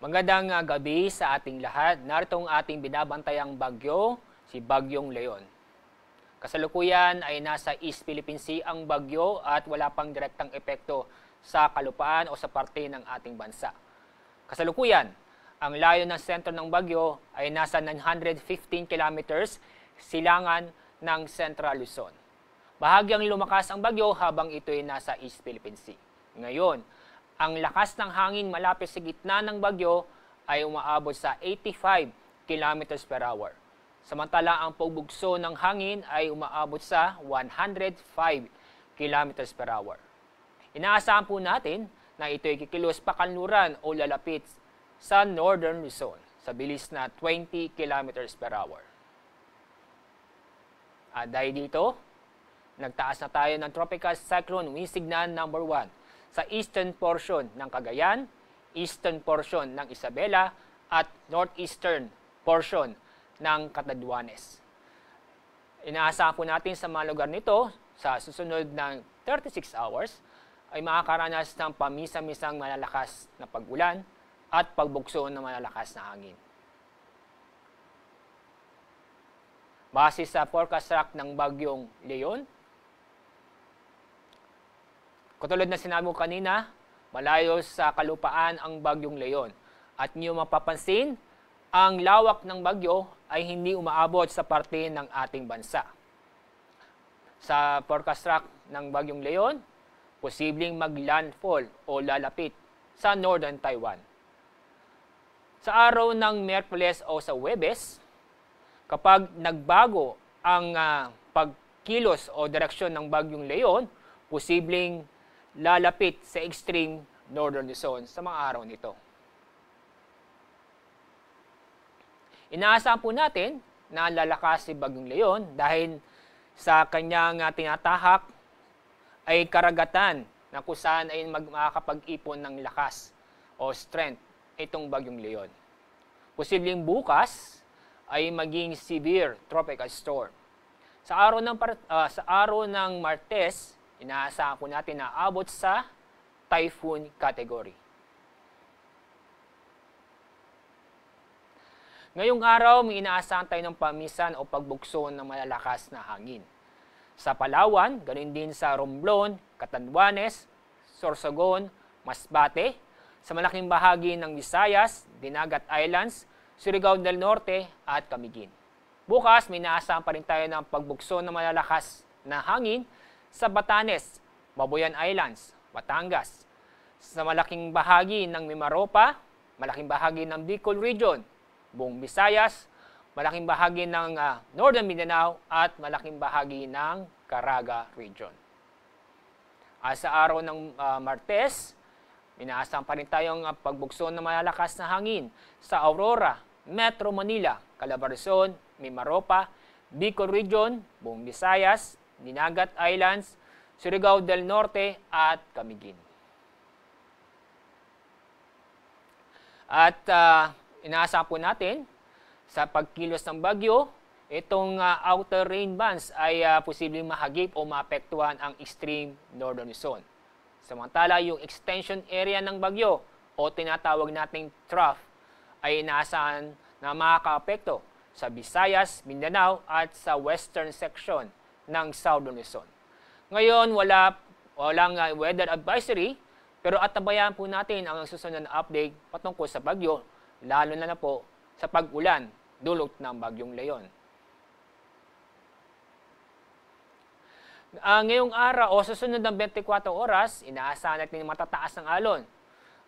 Magandang gabi sa ating lahat. Narito ang ating binabantayang bagyo, si Bagyong Leon. Kasalukuyan ay nasa East Philippine Sea ang bagyo at wala pang direktang epekto sa kalupaan o sa parte ng ating bansa. Kasalukuyan, ang layo ng sentro ng bagyo ay nasa 915 kilometers silangan ng Central Luzon. Bahagyang lumakas ang bagyo habang ito ay nasa East Philippine Sea. Ngayon, ang lakas ng hangin malapit sa gitna ng bagyo ay umaabot sa 85 km per hour. Samantala ang pagbugso ng hangin ay umaabot sa 105 km per hour. Inaasahan po natin na ito ay kikilos pakanluran o lalapit sa Northern Luzon sa bilis na 20 km per hour. At dahil dito, nagtaas na tayo ng Tropical Cyclone Wind Signal number 1 sa eastern portion ng Cagayan, eastern portion ng Isabela, at northeastern portion ng Catanduanes. Inaasahan po natin sa mga lugar nito, sa susunod ng 36 hours, ay makakaranas ng pamisa-misang malalakas na pag-ulan at pagbugso ng malalakas na hangin. Base sa forecast track ng Bagyong Leon, katulad na sinabi ko kanina, malayo sa kalupaan ang Bagyong Leon. At niyo mapapansin, ang lawak ng bagyo ay hindi umaabot sa parte ng ating bansa. Sa forecast track ng Bagyong Leon, posibleng mag-landfall o lalapit sa Northern Taiwan. Sa araw ng Miyerkules o sa Huwebes, kapag nagbago ang pagkilos o direksyon ng Bagyong Leon, posibleng lalapit sa extreme Northern Luzon sa mga araw nito. Inaasahan po natin na lalakas si Bagyong Leon dahil sa kanyang tinatahak ay karagatan na kung saan ay makakapag-ipon ng lakas o strength itong Bagyong Leon. Posibleng bukas ay maging severe tropical storm. Sa araw ng Martes, inaasahan po natin na abot sa typhoon category. Ngayong araw, may inaasahan tayo ng pamisan o pagbugso ng malalakas na hangin. Sa Palawan, ganoon din sa Romblon, Catanduanes, Sorsogon, Masbate, sa malaking bahagi ng Visayas, Dinagat Islands, Surigao del Norte at Camiguin. Bukas, may inaasahan pa rin tayo ng pagbugso ng malalakas na hangin sa Batanes, Babuyan Islands, Batangas, sa malaking bahagi ng Mimaropa, malaking bahagi ng Bicol Region, buong Visayas, malaking bahagi ng Northern Mindanao at malaking bahagi ng Caraga Region. Sa araw ng Martes, inaasahan pa rin tayong pagbugso ng malalakas na hangin sa Aurora, Metro Manila, Calabarzon, Mimaropa, Bicol Region, buong Visayas, Dinagat Islands, Surigao del Norte at Camiguin. At inaasahan po natin sa pagkilos ng bagyo, itong outer rain bands ay posibleng mahagip o maapektuhan ang extreme Northern Luzon. Samantala, yung extension area ng bagyo o tinatawag nating trough ay inaasahan na makakaapekto sa Visayas, Mindanao at sa western section ng Southern Luzon. Ngayon, walang weather advisory, pero atabayan po natin ang susunod na update patungkol sa bagyo, lalo na po sa pag-ulan dulot ng Bagyong Leon. Ngayong araw o susunod ng 24 oras, inaasahan natin matataas ng alon,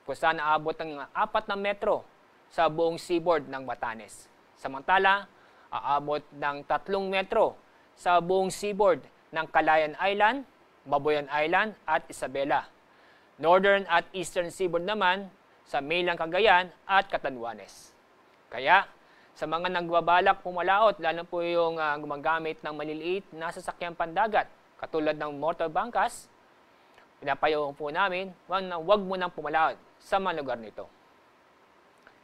kung saan naabot ng 4 na metro sa buong seaboard ng Batanes. Samantala, aabot ng 3 metro sa buong seaboard ng Calayan Island, Babuyan Island at Isabela. Northern at Eastern seaboard naman sa mainland Cagayan at Catanduanes. Kaya, sa mga nagbabalak pumalaot, lalo po yung gumagamit ng maliliit na sasakyang pandagat, katulad ng motor bangkas, pinapayaw po namin, wag mo nang pumalaot sa mga lugar nito.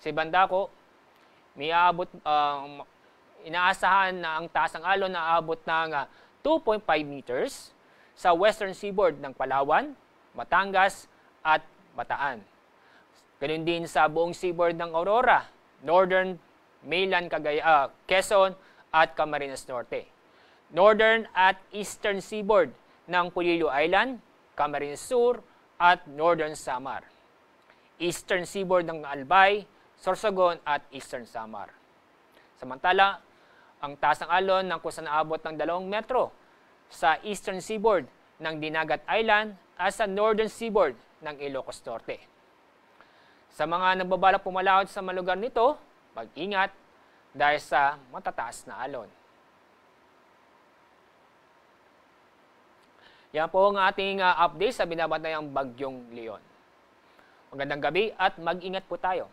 Sa banda ko, may inaasahan na ang taas ng alon na aabot ng 2.5 meters sa western seaboard ng Palawan, Batangas at Bataan. Ganun din sa buong seaboard ng Aurora, Northern, Mainland, Quezon at Camarines Norte. Northern at Eastern Seaboard ng Polillo Island, Camarines Sur at Northern Samar. Eastern Seaboard ng Albay, Sorsogon at Eastern Samar. Samantala, ang taas ng alon ng kusa naabot ng 2 metro sa Eastern Seaboard ng Dinagat Island at sa Northern Seaboard ng Ilocos Norte. Sa mga nagbabalak pumalakad sa mga lugar nito, mag-ingat dahil sa matataas na alon. Yan po ang ating update sa binabanayang Bagyong Leon. Magandang gabi at mag-ingat po tayo.